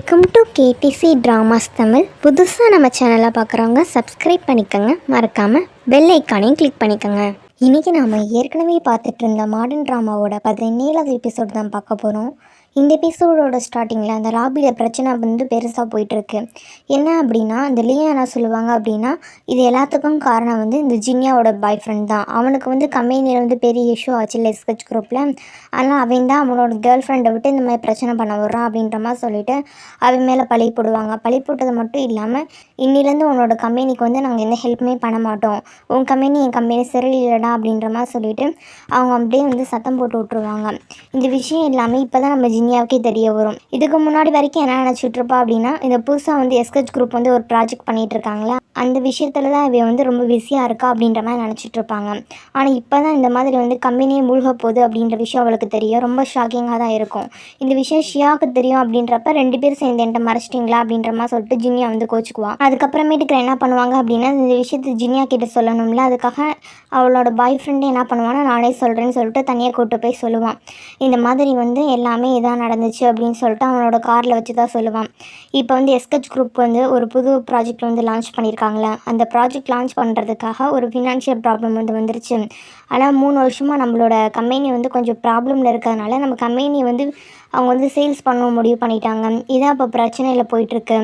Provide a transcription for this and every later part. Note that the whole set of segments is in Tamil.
Welcome to KTC dramas Tamil. புதுசாக நம்ம சேனலை பார்க்குறவங்க சப்ஸ்கிரைப் பண்ணிக்கோங்க, மறக்காமல் பெல் ஐக்கானையும் கிளிக் பண்ணிக்கோங்க. இன்றைக்கி நாம் ஏற்கனவே பார்த்துட்டு இருந்த மாடர்ன் ட்ராமாவோட 17வது எபிசோட் தான் பார்க்க போகிறோம். இந்த எபிசோடோட ஸ்டார்டிங்கில் அந்த லாபியில் பிரச்சனை பெருசாக போயிட்டுருக்கு. என்ன அப்படின்னா, இந்த லியா என்ன சொல்லுவாங்க அப்படின்னா, இது எல்லாத்துக்கும் காரணம் இந்த ஜின்யாவோட பாய் ஃப்ரெண்ட் தான். அவனுக்கு கம்பெனியில் பெரிய இஷ்யூ ஆச்சு இல்லை ஸ்கெட்ச் குரூப்பில். அதனால் அவன் தான் அவனோட கேர்ள் ஃப்ரெண்டை விட்டு இந்த மாதிரி பிரச்சனை பண்ண வர்றான் அப்படின்ற மாதிரி சொல்லிவிட்டு அவன் மேலே பழி போடுவாங்க. பழி போட்டது மட்டும் இல்லாமல், இன்னிலேருந்து உன்னோட கம்பெனிக்கு நாங்கள் எந்த ஹெல்ப்புமே பண்ண மாட்டோம், உன் கம்பெனி என் கம்பெனி சரியில்லைடா அப்படின்ற மாதிரி சொல்லிவிட்டு அவங்க அப்படியே சத்தம் போட்டு விட்ருவாங்க. இந்த விஷயம் இல்லாமல் இப்போ தான் நம்ம ஜின்யாவுக்கே தெரிய வரும். இதுக்கு முன்னாடி வரைக்கும் என்ன நினச்சிட்டு இருப்பா அப்படின்னா, இந்த புதுசாக எஸ்கெச் குரூப் ஒரு ப்ராஜெக்ட் பண்ணிகிட்டு இருக்காங்களா, அந்த விஷயத்தில் தான் இவ ரொம்ப பிஸியாக இருக்கா அப்படின்ற மாதிரி நினச்சிட்டு இருப்பாங்க. ஆனால் இப்போ தான் இந்த மாதிரி கம்பெனியே மூழ்க போகுது அப்படின்ற விஷயம் அவளுக்கு தெரியும். ரொம்ப ஷாக்கிங்காக தான் இருக்கும். இந்த விஷயம் ஷியாவுக்கு தெரியும் அப்படின்றப்ப 2 பேர் சேர்ந்து என்கிட்ட மறைச்சிட்டிங்களா அப்படின்ற மாதிரி சொல்லிட்டு ஜின்யா கோச்சிக்குவான். அதுக்கப்புறமேட்டுக்கு என்ன பண்ணுவாங்க அப்படின்னா, இந்த விஷயத்தை ஜின்யா கிட்ட சொல்லணும்ல, அதுக்காக அவளோட பாய் ஃப்ரெண்டு என்ன பண்ணுவான்னா, நானே சொல்கிறேன்னு சொல்லிட்டு தனியாக கூப்பிட்டு போய் சொல்லுவான். இந்த மாதிரி எல்லாமே இதான் நடந்துச்சு அப்படின்னு சொல்லிட்டு அவனோட காரில் வச்சு தான் சொல்லுவான். இப்போ எஸ்கெச் குரூப் ஒரு புது ப்ராஜெக்ட் லான்ச் பண்ணியிருக்காங்களே, அந்த ப்ராஜெக்ட் லான்ச் பண்ணுறதுக்காக ஒரு ஃபினான்ஷியல் ப்ராப்ளம் வந்துருச்சு. ஆனால் 3 வருஷமாக நம்மளோட கம்பெனி கொஞ்சம் ப்ராப்ளமில் இருக்கிறதுனால நம்ம கம்பெனி அவங்க சேல்ஸ் பண்ண முடிவு பண்ணிட்டாங்க. இதான் இப்போ பிரச்சனையில் போயிட்டுருக்கு.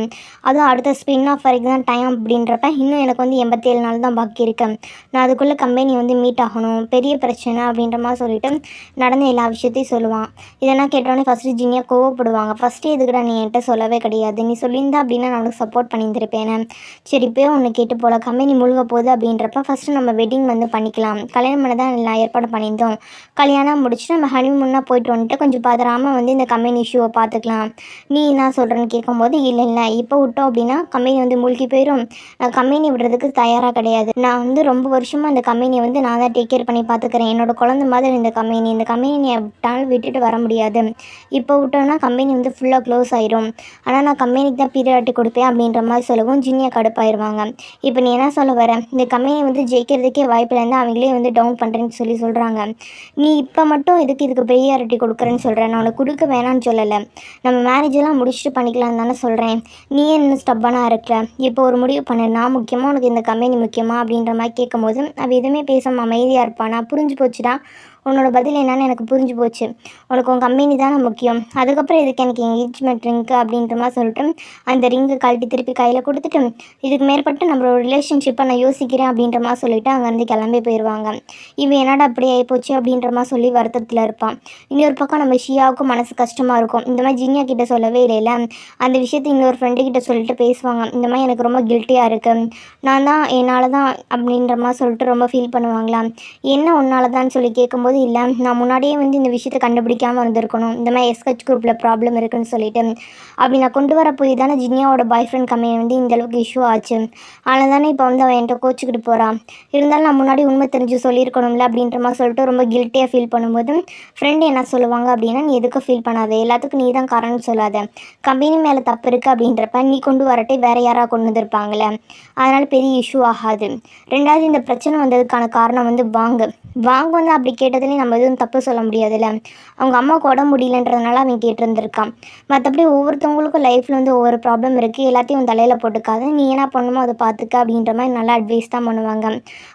அதுவும் அடுத்த ஸ்பின் ஆஃப் வரைக்கும் தான் டைம் அப்படின்றப்ப இன்னும் எனக்கு 87 நாள் தான் பாக்கி இருக்கேன். நான் அதுக்குள்ளே கம்பெனி மீட் ஆகணும், பெரிய பிரச்சனை அப்படின்ற மாதிரி சொல்லிவிட்டு நடந்த எல்லா விஷயத்தையும் சொல்லுவான். இதெல்லாம் கேட்டோடனே ஃபஸ்ட்டு ஜின்யா கோவப்படுவாங்க. ஃபஸ்ட்டு எதுக்குடா நீ என்கிட்ட சொல்லவே கிடையாது, நீ சொல்லியிருந்தா அப்படின்னா நான் உனக்கு சப்போர்ட் பண்ணியிருந்திருப்பேனே. சரி இப்போயே ஒன்று கேட்டு போல, கம்பெனி முழுக போகுது அப்படின்றப்ப ஃபஸ்ட்டு நம்ம வெட்டிங் பண்ணிக்கலாம். கல்யாணம் பண்ண தான் எல்லாம் ஏற்பாடு பண்ணியிருந்தோம். கல்யாணம் முடிச்சுட்டு நம்ம ஹனிமூனாக போயிட்டு வந்துட்டு கொஞ்சம் பதறாமல் இந்த கம்பெனி இஷ்யூவை பார்த்துக்கலாம். நீ என்ன சொல்கிறேன்னு கேட்கும்போது, இல்லை இப்போ விட்டோம் அப்படின்னா கம்பெனி மூழ்கி போயிடும், நான் கம்பெனி விடுறதுக்கு தயாராக கிடையாது. நான் ரொம்ப வருஷமாக அந்த கம்பெனியை நான் தான் டேக் கேர் பண்ணி பார்த்துக்கிறேன். என்னோடய குழந்தை மாதிரி இந்த கம்பெனியை விட்டாலும் விட்டுட்டு வர முடியாது. இப்போ விட்டோம்னா கம்பெனி ஃபுல்லாக க்ளோஸ் ஆயிரும். ஆனால் நான் கம்பெனிக்கு தான் பீரியாரிட்டி கொடுப்பேன் அப்படின்ற மாதிரி சொல்லவும் ஜின்யா கடுப்பாயிருவாங்க. இப்போ நீ என்ன சொல்ல வர, இந்த கம்பெனி ஜெயிக்கிறதுக்கே வாய்ப்பில்லைருந்து அவங்களே டவுன் பண்ணுறேன்னு சொல்கிறாங்க. நீ இப்போ மட்டும் இதுக்கு ப்ரியாரிட்டி கொடுக்குறேன்னு சொல்கிறேன். நான் உனக்கு கொடுக்க வேணான்னு சொல்லலை, நம்ம மேரேஜெல்லாம் முடிச்சுட்டு பண்ணிக்கலான்னு தானே சொல்கிறேன். நீ என்ன ஸ்டப்பானாக இருக்கிற, இப்போ ஒரு முடிவு பண்ணு, நான் முக்கியமாக உனக்கு இந்த கம்பெனி முக்கியமாக அப்படின்ற மாதிரி கேட்கும்போது அவள் எதுவுமே பேசாமல் அமைதியாக இருப்பான். நான் புரிஞ்சு போச்சுடா, உன்னோட பதில் என்னன்னு எனக்கு புரிஞ்சு போச்சு, உனக்கு உன் கம்பெனி தானே முக்கியம், அதுக்கப்புறம் இதுக்கு எனக்கு என்கேஜ்மெண்ட் ரிங்கு அப்படின்ற மாதிரி சொல்லிட்டு அந்த ரிங்கு கழட்டி திருப்பி கையில் கொடுத்துட்டு, இதுக்கு மேற்பட்டு நம்மளோட ரிலேஷன்ஷிப்பை நான் யோசிக்கிறேன் அப்படின்ற மாதிரி சொல்லிவிட்டு அங்கேருந்து கிளம்பி போயிடுவாங்க. இவன் என்னடா அப்படி ஆகிப்போச்சு அப்படின்ற மாதிரி சொல்லி வருத்தத்தில் இருப்பான். இன்னொரு பக்கம் நம்ம ஷியாவுக்கும் மனசு கஷ்டமாக இருக்கும். இந்த மாதிரி ஜின்யா கிட்ட சொல்லவே இல்லைல்ல, அந்த விஷயத்தை இன்னொரு ஃப்ரெண்டுக்கிட்ட சொல்லிட்டு பேசுவாங்க. இந்த மாதிரி எனக்கு ரொம்ப கில்ட்டியாக இருக்குது, நான் தான் என்னால் தான் அப்படின்ற மாதிரி சொல்லிட்டு ரொம்ப ஃபீல் பண்ணுவாங்களா. என்ன உன்னால தான் சொல்லி கேட்கும்போது, இல்லை நான் முன்னாடியே இந்த விஷயத்தை கண்டுபிடிக்காமல் வந்திருக்கணும், இந்த மாதிரி எஸ்கெச் குரூப்பில் ப்ராப்ளம் இருக்குன்னு சொல்லிட்டு அப்படி நான் கொண்டு வர போய் தானே ஜின்யாவோட பாய் ஃப்ரெண்ட் கம்பெனி இந்தளவுக்கு இஷ்யூ ஆச்சு. அதனால தானே இப்போ அவன் என்கிட்ட கோச்சிக்கிட்டு போகிறான். இருந்தாலும் நான் முன்னாடி உண்மை தெரிஞ்சு சொல்லியிருக்கணும்ல அப்படின்ற மாதிரி சொல்லிட்டு ரொம்ப கில்ட்டியாக ஃபீல் பண்ணும்போது ஃப்ரெண்டு என்ன சொல்லுவாங்க அப்படின்னா, நீ எதுக்கும் ஃபீல் பண்ணாத, எல்லாத்துக்கும் நீ தான் காரணம்னு சொல்லாத, கம்பெனி மேலே தப்பு இருக்குது அப்படின்றப்ப நீ கொண்டு வரட்டே வேறு யாராக கொண்டு வந்திருப்பாங்களே, அதனால் பெரிய இஷ்யூ ஆகாது. ரெண்டாவது, இந்த பிரச்சனை வந்ததுக்கான காரணம் வாங்க அப்படி கேட்டதுலேயும் நம்ம எதுவும் தப்பு சொல்ல முடியாதுல்ல, அவங்க அம்மாவுக்கு உடம்பு முடியலன்றதுனால அவன் கேட்டிருந்திருக்கான். மற்றபடி ஒவ்வொருத்தவங்களுக்கும் லைஃப்பில் ஒவ்வொரு ப்ராப்ளம் இருக்குது, எல்லாத்தையும் தலையில் போட்டுக்காது, நீ என்ன பண்ணணுமோ அதை பார்த்துக்க அப்படின்ற மாதிரி நல்லா அட்வைஸ் தான் பண்ணுவாங்க.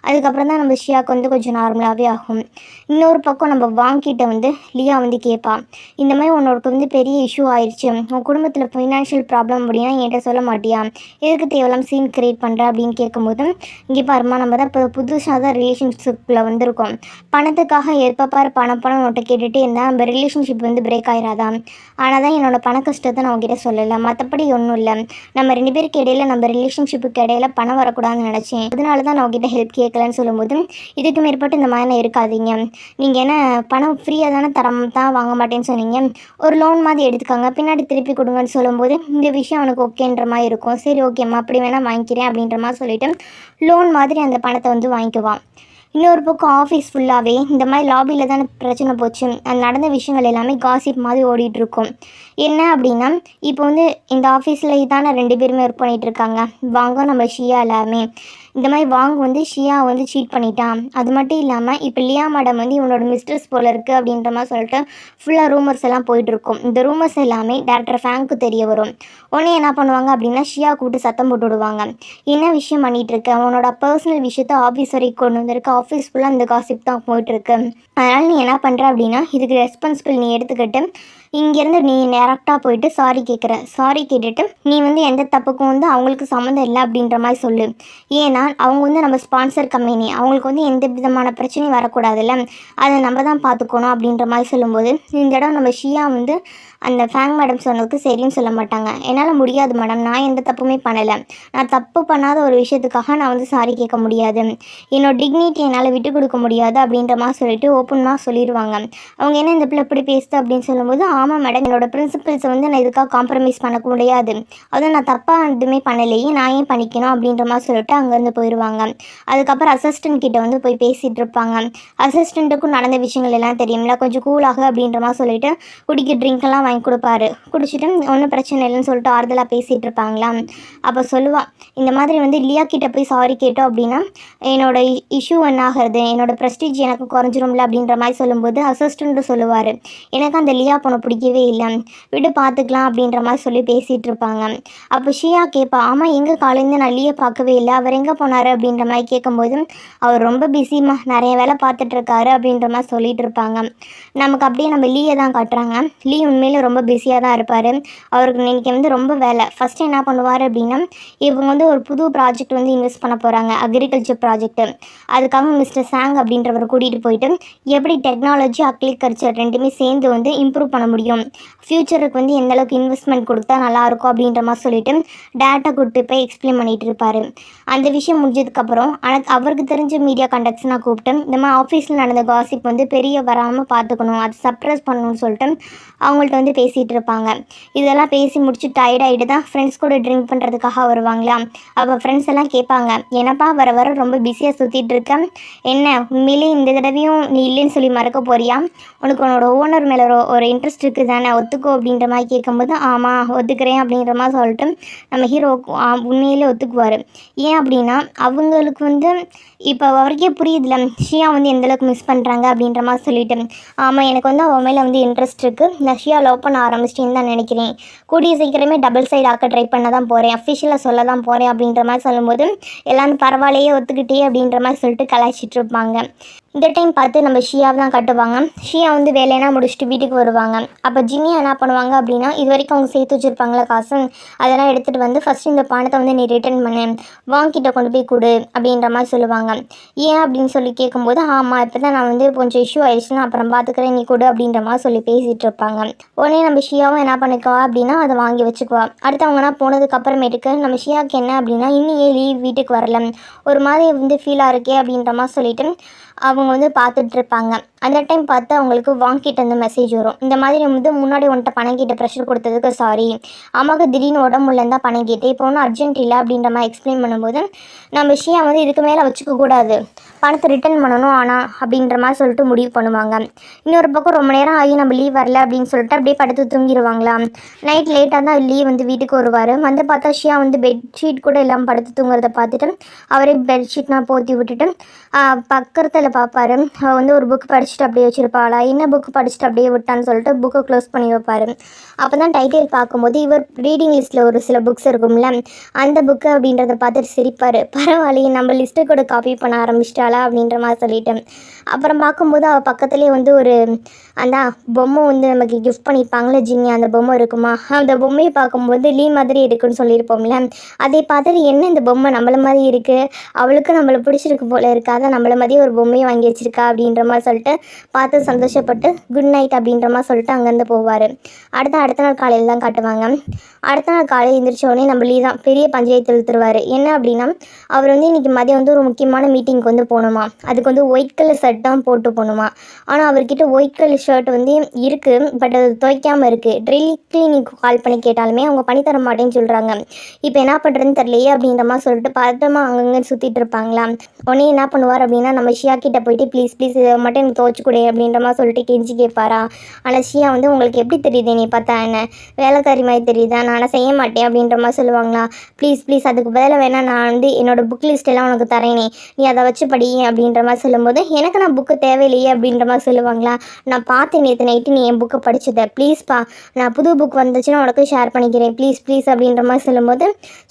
அதுக்கப்புறம் தான் நம்ம ஷியாவுக்கு கொஞ்சம் நார்மலாகவே ஆகும். இன்னொரு பக்கம் நம்ம வாங்கிட்ட லியா கேட்பா, இந்த மாதிரி உன்னோட பெரிய இஷ்யூ ஆயிடுச்சு, உன் குடும்பத்தில் ஃபினான்ஷியல் ப்ராப்ளம் அப்படின்னா என்கிட்ட சொல்ல மாட்டியா, எதுக்கு தேவையில்லாம சீன் கிரியேட் பண்ணுற அப்படின்னு கேட்கும்போது, இங்கே பாருமா, நம்ம தான் இப்போ புதுசாக தான் ரிலேஷன்ஷிப்பில் வந்திருக்கோம், பணத்துக்காக எப்போ பாரு பணம் உன்கிட்ட கேட்டுகிட்டே இருந்தால் நம்ம ரிலேஷன்ஷிப் பிரேக் ஆயிடாதான். ஆனால் தான் என்னோடய பண கஷ்டத்தை நான் உங்ககிட்ட சொல்லலை, மற்றபடி ஒன்றும் இல்லை, நம்ம 2 பேருக்கு இடையில நம்ம ரிலேஷன்ஷிப்புக்கு இடையில பணம் வரக்கூடாதுன்னு நினச்சேன், அதனால தான் நான் உங்ககிட்ட ஹெல்ப் கேட்கலன்னு சொல்லும்போது, இதுக்கு மேற்பட்டு இந்த மாதிரி இருக்காதீங்க, நீங்கள் என்ன பணம் ஃப்ரீயாக தானே தான் வாங்க மாட்டேன்னு சொன்னீங்க, ஒரு லோன் மாதிரி எடுத்துக்காங்க, பின்னாடி திருப்பி கொடுங்கன்னு சொல்லும்போது இந்த விஷயம் அவனுக்கு ஓகேன்ற மாதிரி இருக்கும். சரி ஓகேம்மா அப்படி வேணால் வாங்கிக்கிறேன் அப்படின்ற மாதிரி சொல்லிவிட்டு லோன் மாதிரி அந்த பணத்தை வாங்கிக்குவான். இன்னொரு பக்கம் ஆஃபீஸ் ஃபுல்லாகவே இந்த மாதிரி லாபியில் தானே பிரச்சனை போச்சு, அது நடந்த விஷயங்கள் எல்லாமே காசிப் மாதிரி ஓடிட்டுருக்கும். என்ன அப்படின்னா, இப்போ இந்த ஆஃபீஸில் தானே 2 பேருமே ஒர்க் பண்ணிகிட்ருக்காங்க, வாங்க நம்ம ஷியா எல்லாமே இந்த மாதிரி வாங் வந்து ஷியா வந்து சீட் பண்ணிட்டான். அது மட்டும் இல்லாமல் இப்போ லியா மேடம் வந்து இவனோட மிஸ்ட்ரஸ் போல இருக்குது அப்படின்ற மாதிரி சொல்லிட்டு ஃபுல்லாக ரூமர்ஸ் எல்லாம் போயிட்டுருக்கும். இந்த ரூமர்ஸ் எல்லாமே டேரக்டர் ஃபேங்க்கு தெரிய வரும். உடனே என்ன பண்ணுவாங்க அப்படின்னா ஷியா கூப்பிட்டு சத்தம் போட்டு விடுவாங்க. என்ன விஷயம் பண்ணிகிட்டு இருக்கு, அவனோட பர்சனல் விஷயத்த ஆஃபீஸ் வரைக்கும் கொண்டு வந்திருக்கு, ஆஃபீஸ் ஃபுல்லாக இந்த காசிப் தான் போயிட்டுருக்கு. அதனால் நீ என்ன பண்ணுற அப்படின்னா இதுக்கு ரெஸ்பான்சிபிள் நீ எடுத்துக்கிட்டு இங்கேருந்து நீ டேரெக்டாக போயிட்டு சாரி சாரி கேட்டுட்டு நீ வந்து எந்த தப்புக்கும் வந்து அவங்களுக்கு சம்மந்தம் இல்லை அப்படின்ற மாதிரி சொல்லு. ஏன்னா அவங்க வந்து நம்ம ஸ்பான்சர் கம்பெனி, அவங்களுக்கு வந்து எந்த விதமான பிரச்சனையும் வரக்கூடாதுல்ல, அதை நம்ம தான் பார்த்துக்கணும் அப்படின்ற மாதிரி சொல்லும்போது இந்த இடம் நம்ம ஷியா வந்து அந்த ஃபேங் மேடம் சொன்னதுக்கு சரின்னு சொல்ல மாட்டாங்க. என்னால் முடியாது மேடம், நான் எந்த தப்புமே பண்ணலை, நான் தப்பு பண்ணாத ஒரு விஷயத்துக்காக நான் வந்து சாரி கேட்க முடியாது, என்னோட டிக்னிட்டி என்னால் விட்டு கொடுக்க முடியாது அப்படின்ற மாதிரி சொல்லிட்டு ஓப்பனாக சொல்லிடுவாங்க. அவங்க என்ன இந்த பிள்ளை எப்படி பேசுது அப்படின்னு சொல்லும்போது ஆமாம் மேடம், என்னோடய பிரின்சிபல்ஸை வந்து நான் இதுக்காக காம்ப்ரமைஸ் பண்ண முடியாது, அதுவும் நான் தப்பாக எதுவுமே பண்ணலையே, நான் ஏன் பண்ணிக்கணும் அப்படின்ற மாதிரி சொல்லிட்டு அங்கேருந்து போயிடுவாங்க. அதுக்கப்புறம் அசிஸ்டன்ட் கிட்ட வந்து போய் பேசிகிட்டு இருப்பாங்க. அசிஸ்டண்ட்டுக்கும் நடந்த விஷயங்கள் எல்லாம் தெரியும்ல, கொஞ்சம் கூலாக அப்படின்ற மாதிரி சொல்லிட்டு குடிக்க ட்ரிங்க்கெல்லாம் வாங்கி கொடுப்பாரு. குடிச்சிட்டு ஒன்றும் பிரச்சனை இல்லைன்னு சொல்லிட்டு ஆறுதலாக பேசிகிட்டு இருப்பாங்களா. அப்போ சொல்லுவாள், இந்த மாதிரி வந்து லியா கிட்ட போய் சாரி கேட்டோம் அப்படின்னா என்னோட இஷ்யூ என்ன ஆகிறது, என்னோட ப்ரெஸ்டீஜ் எனக்கு குறைஞ்சிரும்ல அப்படின்ற மாதிரி சொல்லும்போது அசிஸ்டண்ட்டு சொல்லுவார், எனக்கு அந்த லியா பொண்ணை பிடிக்கவே இல்லை, விட்டு பார்த்துக்கலாம் அப்படின்ற மாதிரி சொல்லி பேசிகிட்டு இருப்பாங்க. அப்போ ஷியா கேட்பா, ஆமாம் எங்கே காலையிலேருந்து நான் லியா பார்க்கவே இல்லை, அவர் எங்கே போனார் அப்படின்ற மாதிரி கேட்கும்போது அவர் ரொம்ப பிஸிமா, நிறைய வேலை பார்த்துட்ருக்காரு அப்படின்ற மாதிரி சொல்லிகிட்டு இருப்பாங்க. நமக்கு அப்படியே நம்ம லீயை தான் காட்டுறாங்க. லீ உண்மையிலே ரொம்ப பிஸியாக தான் இருப்பார். அவருக்கு இன்றைக்கி வந்து ரொம்ப வேலை. ஃபஸ்ட்டு என்ன பண்ணுவார் அப்படின்னா இவங்க வந்து ஒரு புது ப்ராஜெக்ட் வந்து இன்வெஸ்ட் பண்ண போகிறாங்க, அக்ரிகல்ச்சர் ப்ராஜெக்ட்டு. அதுக்காக மிஸ்டர் சாங் அப்படின்றவரை கூட்டிகிட்டு போயிட்டு எப்படி டெக்னாலஜி அக்ரிகல்ச்சர் ரெண்டுமே சேர்ந்து வந்து இம்ப்ரூவ் பண்ண முடியும், ஃப்யூச்சருக்கு வந்து எந்தளவுக்கு இன்வெஸ்ட்மெண்ட் கொடுத்தா நல்லாயிருக்கும் அப்படின்ற மாதிரி சொல்லிவிட்டு டேட்டா கொடுத்து போய் எக்ஸ்பிளைன் பண்ணிகிட்டு இருப்பார். அந்த விஷயம் முடிஞ்சதுக்கப்புறம் அவருக்கு தெரிஞ்ச மீடியா கண்டக்ட்ஸ் நான் கூப்பிட்டு இந்த மாதிரி ஆஃபீஸில் நடந்த காசிப் வந்து பெரிய வராமல் பார்த்துக்கணும், அதை சப்ரஸ் பண்ணணும்னு சொல்லிட்டு அவங்கள்ட்ட வந்து பேசிகிட்டு இருப்பாங்க. இதெல்லாம் பேசி முடிச்சு டயர்டாகிட்டு தான் ஃப்ரெண்ட்ஸ் கூட ட்ரிங்க் பண்ணுறதுக்காக வருவாங்களா. அப்போ ஃப்ரெண்ட்ஸ் எல்லாம் கேட்பாங்க, என்னப்பா வர வர ரொம்ப பிஸியாக சுற்றிட்டு இருக்கேன், என்ன உண்மையிலே இந்த தடவையும் நீ இல்லைன்னு சொல்லி மறக்க போறியா, உனக்கு உன்னோட ஓனர் மேலே ஒரு இன்ட்ரெஸ்ட் இருக்குது தானே, ஒத்துக்கோ அப்படின்ற மாதிரி கேட்கும்போது ஆமாம் ஒத்துக்கிறேன் அப்படின்ற மாதிரி சொல்லிட்டு நம்ம ஹீரோ உண்மையிலே ஒத்துக்குவார். ஏன் அப்படின்னா அவங்களுக்கு வந்து இப்போ அவருக்கே புரியுதுல ஷியா வந்து எந்தளவுக்கு மிஸ் பண்ணுறாங்க அப்படின்ற மாதிரி சொல்லிட்டு, ஆமாம் எனக்கு வந்து அவன் மேலே வந்து இன்ட்ரெஸ்ட் இருக்குது, நான் ஷியா லவ் பண்ண ஆரம்பிச்சிட்டேன்னு தான் நினைக்கிறேன், கூடிய சீக்கிரமே டபுள் சைடு ஆக்க ட்ரை பண்ண தான் போகிறேன், அஃபிஷியலாக சொல்ல தான் போகிறேன் அப்படின்ற மாதிரி சொல்லும்போது எல்லாரும் பரவாயில்லையே ஒத்துக்கிட்டே அப்படின்ற மாதிரி சொல்லிட்டு கலாய்ச்சிட்டு இருப்பாங்க. இந்த டைம் பார்த்து நம்ம ஷியாவை தான் கட்டுவாங்க. ஷியா வந்து வேலையெல்லாம் முடிச்சுட்டு வீட்டுக்கு வருவாங்க. அப்போ ஜினியா என்ன பண்ணுவாங்க அப்படின்னா இது வரைக்கும் அவங்க சேர்த்து வச்சுருப்பாங்களா காசு, அதெல்லாம் எடுத்துகிட்டு வந்து ஃபஸ்ட்டு இந்த பணத்தை வந்து நீ ரிட்டர்ன் பண்ணு, வாங்கிட்ட கொண்டு போய் கொடு அப்படின்ற மாதிரி சொல்லுவாங்க. ஏன் அப்படின்னு சொல்லி கேட்கும்போது ஆமாம் இப்போ தான் நான் வந்து கொஞ்சம் இஷ்யூ ஆயிடுச்சுன்னா அப்புறம் பார்த்துக்கிறேன் நீ கொடு அப்படின்ற மாதிரி சொல்லி பேசிகிட்டு இருப்பாங்க. உடனே நம்ம ஷியாவும் என்ன பண்ணிக்குவா அப்படின்னா அதை வாங்கி வச்சுக்குவா. அடுத்தவங்கன்னா போனதுக்கு அப்புறமேட்டுக்கு நம்ம ஷியாவுக்கு என்ன அப்படின்னா இன்னும் ஏன் லீவ் வீட்டுக்கு வரல, ஒரு மாதிரி வந்து ஃபீலாக இருக்கே அப்படின்ற மாதிரி சொல்லிட்டு அவங்க வந்து பார்த்துட்ருப்பாங்க. அந்த டைம் பார்த்து அவங்களுக்கு வாங்கிட்டு வந்து மெசேஜ் வரும், இந்த மாதிரி வந்து முன்னாடி உன்ட்ட பணம் கேட்டு ப்ரெஷர் கொடுத்ததுக்கு சாரி, அம்மாவுக்கு திடீர்னு உடம்புலேருந்து தான் பணம் கேட்டு இப்போ ஒன்றும் அர்ஜென்ட் இல்லை அப்படின்ற மாதிரி எக்ஸ்பிளைன் பண்ணும்போது நம்ம ஷியா வந்து இதுக்கு மேலே வச்சுக்கக்கூடாது, பணத்தை ரிட்டர்ன் பண்ணணும் ஆனால் அப்படின்ற மாதிரி சொல்லிட்டு முடிவு பண்ணுவாங்க. இன்னொரு பக்கம் ரொம்ப நேரம் ஆகி நம்ம லீவ் வரல அப்படின்னு சொல்லிட்டு அப்படியே படுத்து தூங்கிடுவாங்களா. நைட் லேட்டாக தான் லீவ் வந்து வீட்டுக்கு வருவார். வந்து பார்த்தா ஷியா வந்து பெட்ஷீட் கூட இல்லாமல் படுத்து தூங்குறத பார்த்துட்டு அவரே பெட்ஷீட்லாம் போற்றி விட்டுட்டு பக்கத்தில் பார்ப்பாரு. வந்து ஒரு புக் படிச்சுட்டு அப்படியே வச்சுருப்பாளா, என்ன புக் படிச்சுட்டு அப்படியே விட்டான்னு சொல்லிட்டு புக்கை க்ளோஸ் பண்ணி வைப்பார். அப்போ தான் டைட்டில் பார்க்கும்போது இவர் ரீடிங் லிஸ்ட்டில் ஒரு சில புக்ஸ் இருக்கும்ல அந்த புக்கு அப்படின்றத பார்த்துட்டு சிரிப்பார். பரவாயில்லையே நம்ம லிஸ்ட்டை கூட காப்பி பண்ண ஆரம்பிச்சிட்டாளா அப்படின்ற மாதிரி சொல்லிட்டேன். அப்புறம் பார்க்கும்போது அவள் பக்கத்துலேயே வந்து ஒரு அந்த பொம்மை வந்து நமக்கு கிஃப்ட் பண்ணியிருப்பாங்களே ஜின்னி, அந்த பொம்மை இருக்குமா, அந்த பொம்மையை பார்க்கும்போது லீ மாதிரி இருக்குன்னு சொல்லியிருப்போம்ல, அதை பார்த்துட்டு என்ன இந்த பொம்மை நம்மளை மாதிரி இருக்குது, அவளுக்கு நம்மளை பிடிச்சிருக்கு போல இருக்காத, நம்மளை மாதிரி ஒரு பொம்மையை வாங்கி வச்சிருக்கா அப்படின்ற மாதிரி சொல்லிட்டு பார்த்து சந்தோஷப்பட்டு குட் நைட் அப்படின்ற மாதிரி சொல்லிட்டு அங்கேருந்து போவார். அடுத்த நாள் காலையில் தான் காட்டுவாங்க. அடுத்த நாள் காலையில் எழுந்திரிச்ச உடனே நம்ம லீ தான் பெரிய பஞ்சாயத்து இழுத்துருவார். என்ன அப்படின்னா அவர் வந்து இன்றைக்கி மதியம் வந்து ஒரு முக்கியமான மீட்டிங்க்கு வந்து போகணுமா, அதுக்கு வந்து ஒயிட் கலர் ஷர்ட் தான் போட்டு போகணுமா. ஆனால் அவர்கிட்ட ஒயிட் கலர் ஷர்ட் வந்து இருக்குது, பட் அது துவைக்காமல் இருக்குது. டெய்லி கிளினிக் கால் பண்ணி கேட்டாலுமே அவங்க பண்ணி தர மாட்டேன்னு சொல்கிறாங்க. இப்போ என்ன பண்ணுறதுன்னு தெரியலையே அப்படின்ற மாதிரி சொல்லிட்டு பதட்டமாக அங்கங்கே சுற்றிட்டு இருப்பாங்களா. உடனே என்ன பண்ணுவார் அப்படின்னா நம்ம ஷியா கிட்ட போயிட்டு ப்ளீஸ் ப்ளீஸ் இதை மட்டும் எனக்கு துவச்சி கொடு அப்படின்ற மாதிரி சொல்லிட்டு கெஞ்சி கேட்பாரா. ஆனால் ஷியா வந்து உங்களுக்கு எப்படி தெரியுது நீ பார்த்தா என்ன வேலைக்காரி மாதிரி தெரியுதா, நான் செய்ய மாட்டேன் அப்படின்ற மாதிரி சொல்லுவாங்களா. ப்ளீஸ் ப்ளீஸ் அதுக்கு பதிலாக வேணா நான் வந்து என்னோட புக் லிஸ்ட் எல்லாம் உனக்கு தரேனே, நீ அதை வச்சு படி அப்படின்ற மாதிரி சொல்லும்போது எனக்கு நான் புக்கு தேவையில்லையே அப்படின்ற மாதிரி சொல்லுவாங்களா. நான் பார்த்தேன் நேற்று நைட்டு நீ என் புக்கை படிச்சதை, ப்ளீஸ்ப்பா நான் புது புக் வந்துச்சுன்னா உனக்கு ஷேர் பண்ணிக்கிறேன் ப்ளீஸ் ப்ளீஸ் அப்படின்ற மாதிரி சொல்லும்போது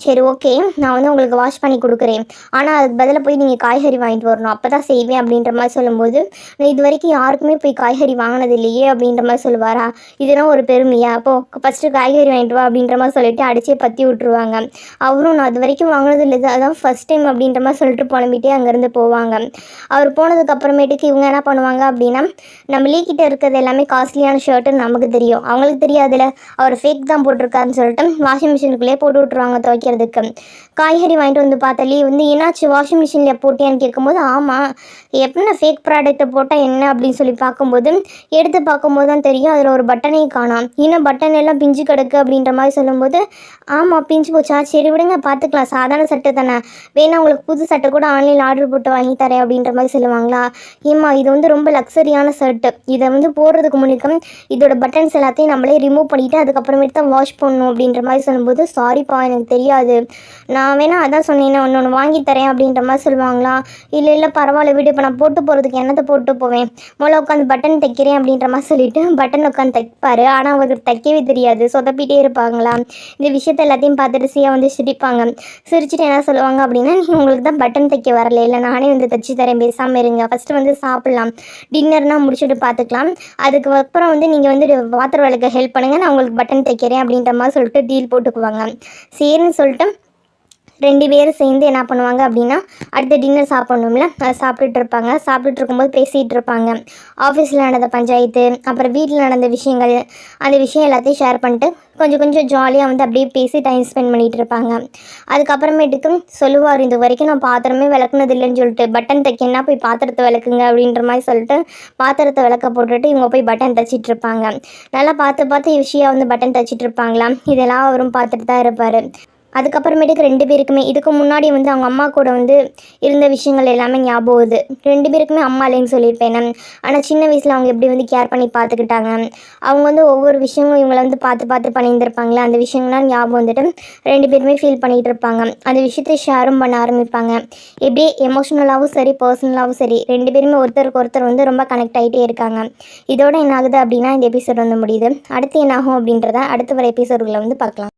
சரி ஓகே நான் வந்து உங்களுக்கு வாஷ் பண்ணி கொடுக்குறேன், ஆனால் அதுக்கு பதிலாக போய் நீங்கள் காய்கறி வாங்கிட்டு வரணும் அப்போ தான் செய்வேன் அப்படின்ற மாதிரி சொல்லும்போது நான் இது வரைக்கும் யாருக்குமே போய் காய்கறி வாங்கினது இல்லையே அப்படின்ற மாதிரி சொல்லுவாரா. இதெல்லாம் ஒரு பெருமையா, அப்போது ஃபஸ்ட்டு காய்கறி வாங்கிட்டு வா அப்படின்ற மாதிரி சொல்லிட்டு அடிச்சே பற்றி விட்ருவாங்க. அவரும் நான் அது வரைக்கும் வாங்கினது இல்லை அதான் ஃபஸ்ட் டைம் அப்படின்ற மாதிரி சொல்லிட்டு புலம்பிட்டே அங்கேருந்து போவாங்க. அவர் போனதுக்கு அப்புறமேட்டுக்கு இவங்க என்ன பண்ணுவாங்க அப்படின்னா நம்ம லீக்கிட்ட இருக்கிறது எல்லாமே காஸ்ட்லியான ஷர்ட்டுன்னு நமக்கு தெரியும், அவங்களுக்கு தெரியாதுல்ல அவர் ஃபேக் தான் போட்டிருக்காருன்னு சொல்லிட்டு வாஷிங் மிஷினுக்குள்ளே போட்டு விட்ருவாங்க துவைக்கிறதுக்கு. காய்கறி வாங்கிட்டு வந்து பார்த்தா லீ வந்து என்னாச்சு வாஷிங் மிஷினில் போட்டியான்னு கேட்கும்போது ஆமாம் எப்படின்னா ஃபேக் ப்ராடக்ட்டை போட்டால் என்ன அப்படின்னு சொல்லி பார்க்கும்போது எடுத்து பார்க்கும்போது தான் தெரியும் அதில் ஒரு பட்டனே காணோம், இன்னும் பட்டன் எல்லாம் பிஞ்சு கிடக்கு அப்படின்ற மாதிரி சொல்லும்போது ஆமாம் பிஞ்சு போச்சா, சரி விடுங்க பார்த்துக்கலாம் சாதாரண சட்டை தானே, வேணா உங்களுக்கு புது சட்டை கூட ஆன்லைனில் ஆர்டர் போட்டு வாங்கி தரேன் அப்படின்ற மாதிரி சொல்லுவாங்களா. ஏம்மா இது வந்து ரொம்ப லக்ஸரியான ஷர்ட்டு, இதை வந்து போடுறதுக்கு முன்னுக்கும் இதோட பட்டன்ஸ் எல்லாத்தையும் நம்மளே ரிமூவ் பண்ணிவிட்டு அதுக்கப்புறமேட்டு தான் வாஷ் பண்ணணும் அப்படின்ற மாதிரி சொல்லும்போது சாரிப்பா எனக்கு தெரியாது, நான் வேணா அதான் சொன்னேன்னா ஒன்று வாங்கி தரேன் அப்படின்ற மாதிரி சொல்லுவாங்களா. இல்லை இல்லை பரவாயில்ல விடு, இப்போ நான் போட்டு போகிறதுக்கு என்னத்தை போட்டு போவேன், முதல்ல உட்காந்து பட்டன் தைக்கிறேன் அப்படின்ற மாதிரி சொல்லிட்டு பட்டன் உட்காந்து தைப்பார். ஆனால் அவருக்கு தைக்கவே தெரியாது, சொதப்பிட்டே இருப்பாங்களா. இந்த விஷயத்த எல்லாத்தையும் பார்த்துட்டு சியா வந்து சிரிப்பாங்க. சிரிச்சுட்டு என்ன சொல்லுவாங்க அப்படின்னா நீங்கள் உங்களுக்கு தான் பட்டன் தைக்க வரல, இல்லை நானே வந்து தைச்சி தரேன் பேசாமல் இருங்க, ஃபஸ்ட்டு வந்து சாப்பிட்லாம் டின்னர்னால் முடிச்சுட்டு பார்த்துக்கலாம், அதுக்கு அப்புறம் வந்து நீங்கள் வந்து பாத்திரம் விளக்க ஹெல்ப் பண்ணுங்கள் நான் உங்களுக்கு பட்டன் தைக்கிறேன் அப்படின்ற மாதிரி சொல்லிட்டு டீல் போட்டுக்குவாங்க. சரின்னு சொல்லிட்டு 2 பேரும் சேர்ந்து என்ன பண்ணுவாங்க அப்படின்னா அடுத்த டின்னர் சாப்பிட்ணும்ல அதை சாப்பிட்டுட்டு இருப்பாங்க. சாப்பிட்டுட்டு இருக்கும்போது பேசிகிட்டு இருப்பாங்க. ஆஃபீஸில் நடந்த பஞ்சாயத்து அப்புறம் வீட்டில் நடந்த விஷயங்கள் அந்த விஷயம் எல்லாத்தையும் ஷேர் பண்ணிட்டு கொஞ்சம் கொஞ்சம் ஜாலியாக வந்து அப்படியே பேசி டைம் ஸ்பெண்ட் பண்ணிகிட்டு இருப்பாங்க. அதுக்கப்புறமேட்டுக்கு சொல்லுவார் இது வரைக்கும் நான் பாத்திரமே விளக்குனது இல்லைன்னு சொல்லிட்டு பட்டன் தைக்கன்னா போய் பாத்திரத்தை விளக்குங்க அப்படின்ற மாதிரி சொல்லிட்டு பாத்திரத்தை விளக்க போட்டுட்டு இவங்க போய் பட்டன் தைச்சிட்டு இருப்பாங்க. நல்லா பார்த்து விஷயம் வந்து பட்டன் தைச்சிட்டு இருப்பாங்களா. இதெல்லாம் அவரும் பார்த்துட்டு தான் இருப்பார். அதுக்கப்புறமேட்டுக்கு 2 பேருக்குமே இதுக்கு முன்னாடி வந்து அவங்க அம்மா கூட வந்து இருந்த விஷயங்கள் எல்லாமே ஞாபகம் வருது. 2 பேருக்குமே அம்மா இல்லைன்னு சொல்லியிருப்பேன் நான். ஆனால் சின்ன வயசில் அவங்க எப்படி வந்து கேர் பண்ணி பார்த்துக்கிட்டாங்க, அவங்க வந்து ஒவ்வொரு விஷயமும் இவங்களை வந்து பார்த்து பண்ணியிருந்திருப்பாங்களே அந்த விஷயங்கள்லாம் ஞாபகம் வந்துட்டு 2 பேருமே ஃபீல் பண்ணிகிட்டு இருப்பாங்க. அந்த விஷயத்தை ஷேரும் பண்ண ஆரம்பிப்பாங்க. எப்படியே எமோஷ்னலாகவும் சரி பர்சனலாகவும் சரி 2 பேருமே ஒருத்தருக்கு ஒருத்தர் வந்து ரொம்ப கனெக்ட் ஆகிட்டே இருக்காங்க. இதோட என்ன ஆகுது அப்படின்னா இந்த எபிசோட் வந்து முடியுது. அடுத்து என்ன ஆகும் அப்படின்றத அடுத்து வர எபிசோடுகளை வந்து பார்க்கலாம்.